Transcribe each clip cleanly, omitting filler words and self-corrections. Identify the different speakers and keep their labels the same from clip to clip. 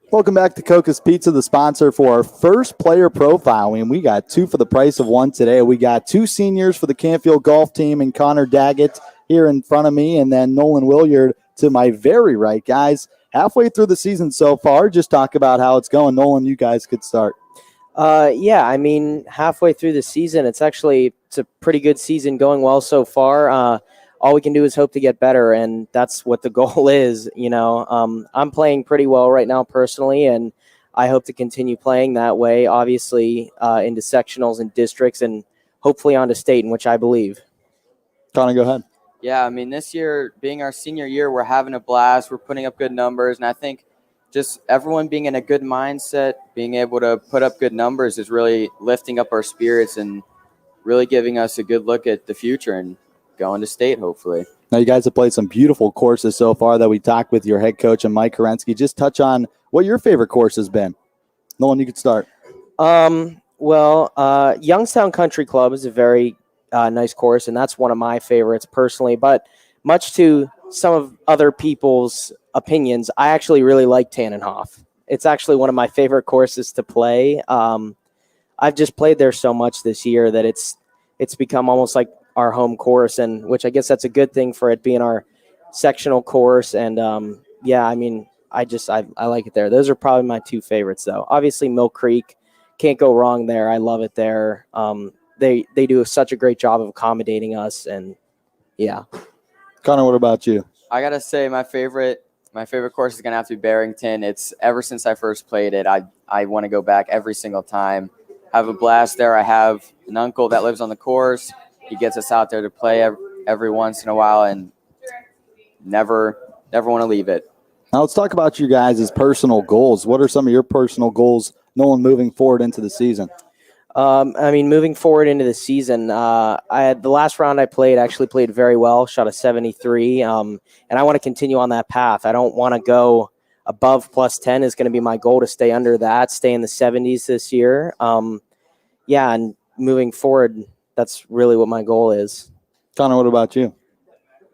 Speaker 1: Welcome back to Coca's Pizza, the sponsor for our first player profile. And we got two for the price of one today. We got two seniors for the Canfield golf team and Connor Daggett here in front of me, and then Nolan Williard to my very right. Guys, halfway through the season so far, just talk about how it's going. Nolan, you guys could start.
Speaker 2: Halfway through the season, it's a pretty good season, going well so far. All we can do is hope to get better, and that's what the goal is. I'm playing pretty well right now personally, and I hope to continue playing that way, obviously into sectionals and districts and hopefully onto state, in which I believe.
Speaker 1: Connor, go ahead.
Speaker 3: Yeah, this year, being our senior year, we're having a blast. We're putting up good numbers, and I think just everyone being in a good mindset, being able to put up good numbers is really lifting up our spirits and really giving us a good look at the future and going to state, hopefully.
Speaker 1: Now, you guys have played some beautiful courses so far that we talked with your head coach and Mike Kerensky. Just touch on what your favorite course has been. Nolan, you could start.
Speaker 2: Youngstown Country Club is a very nice course, and that's one of my favorites personally. But much to some of other people's opinions, I actually really like Tannenhof. It's actually one of my favorite courses to play. I've just played there so much this year that it's become almost like our home course, and which I guess that's a good thing for it being our sectional course. And I like it there. Those are probably my two favorites, though. Obviously, Mill Creek, can't go wrong there. I love it there. They do such a great job of accommodating us, and yeah.
Speaker 1: Connor, what about you?
Speaker 3: I gotta say, my favorite course is gonna have to be Barrington. It's ever since I first played it, I want to go back every single time. Have a blast there. I have an uncle that lives on the course. He gets us out there to play every once in a while, and never want to leave it.
Speaker 1: Now let's talk about you guys' personal goals. What are some of your personal goals, Nolan, moving forward into the season?
Speaker 2: Moving forward into the season, the last round I actually played very well, shot a 73, and I want to continue on that path. I don't want to go above plus 10 is going to be my goal, to stay under that, stay in the 70s this year. And moving forward, that's really what my goal is.
Speaker 1: Connor, what about you?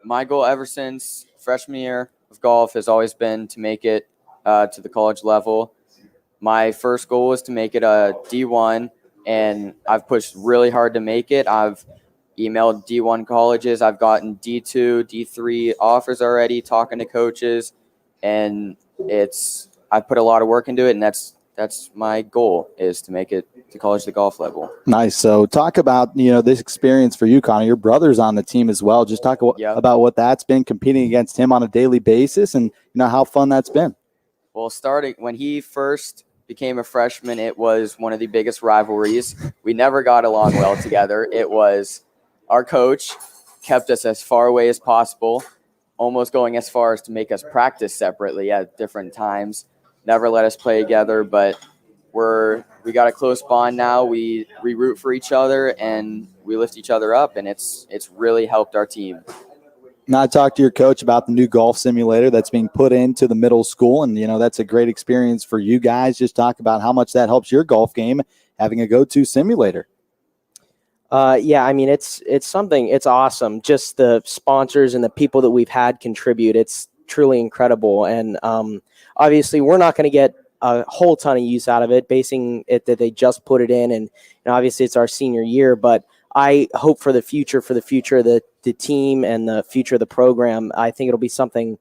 Speaker 3: My goal ever since freshman year of golf has always been to make it to the college level. My first goal was to make it a D1, and I've pushed really hard to make it. I've emailed D1 colleges. I've gotten D2, D3 offers already, talking to coaches, and I put a lot of work into it, and that's my goal, is to make it to college, the golf level.
Speaker 1: Nice. So talk about, this experience for you, Connor. Your brother's on the team as well. Just talk about what that's been, competing against him on a daily basis, and how fun that's been.
Speaker 3: Well, starting when he first became a freshman, it was one of the biggest rivalries. We never got along well together. It was our coach kept us as far away as possible, almost going as far as to make us practice separately at different times. Never let us play together, but we got a close bond now. We root for each other and we lift each other up, and it's really helped our team.
Speaker 1: Now, I talked to your coach about the new golf simulator that's being put into the middle school, and that's a great experience for you guys. Just talk about how much that helps your golf game, having a go-to simulator.
Speaker 2: It's something. It's awesome. Just the sponsors and the people that we've had contribute. It's truly incredible, and obviously we're not going to get a whole ton of use out of it, basing it that they just put it in, and obviously it's our senior year, but I hope for the future of the team and the future of the program. I think it'll be something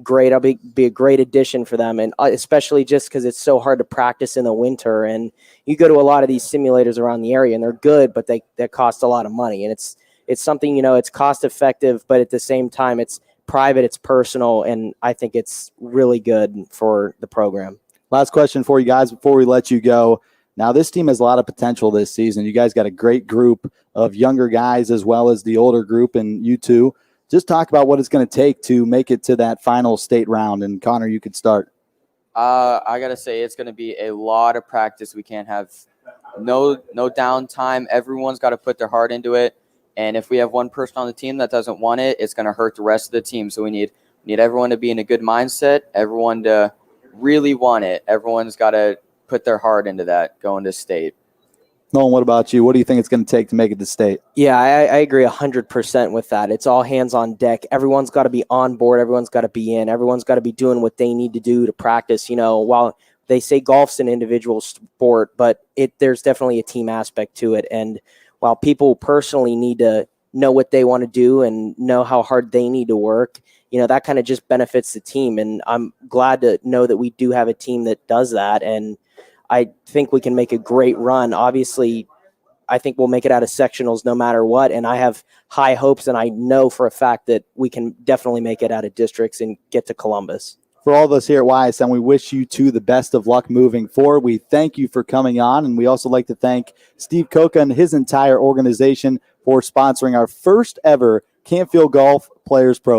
Speaker 2: great. It'll be a great addition for them, and especially just because it's so hard to practice in the winter. And you go to a lot of these simulators around the area, and they're good, but they cost a lot of money. And it's something, it's cost effective, but at the same time, it's private, it's personal, and I think it's really good for the program.
Speaker 1: Last question for you guys before we let you go. Now, this team has a lot of potential this season. You guys got a great group of younger guys as well as the older group, and you two. Just talk about what it's going to take to make it to that final state round. And Connor, you could start.
Speaker 3: I got to say, it's going to be a lot of practice. We can't have no downtime. Everyone's got to put their heart into it. And if we have one person on the team that doesn't want it, it's going to hurt the rest of the team. So we need everyone to be in a good mindset, everyone to really want it. Everyone's got to put their heart into that going to state.
Speaker 1: Nolan, what about you? What do you think it's going to take to make it to state?
Speaker 2: Yeah, I agree 100% with that. It's all hands on deck. Everyone's got to be on board. Everyone's got to be in. Everyone's got to be doing what they need to do to practice. While they say golf's an individual sport, but there's definitely a team aspect to it. And while people personally need to know what they want to do and know how hard they need to work, that kind of just benefits the team. And I'm glad to know that we do have a team that does that. And I think we can make a great run. Obviously, I think we'll make it out of sectionals no matter what. And I have high hopes, and I know for a fact that we can definitely make it out of districts and get to Columbus.
Speaker 1: For all of us here at YSM, we wish you two the best of luck moving forward. We thank you for coming on, and we also like to thank Steve Koka and his entire organization for sponsoring our first ever Canfield Golf Players Pro.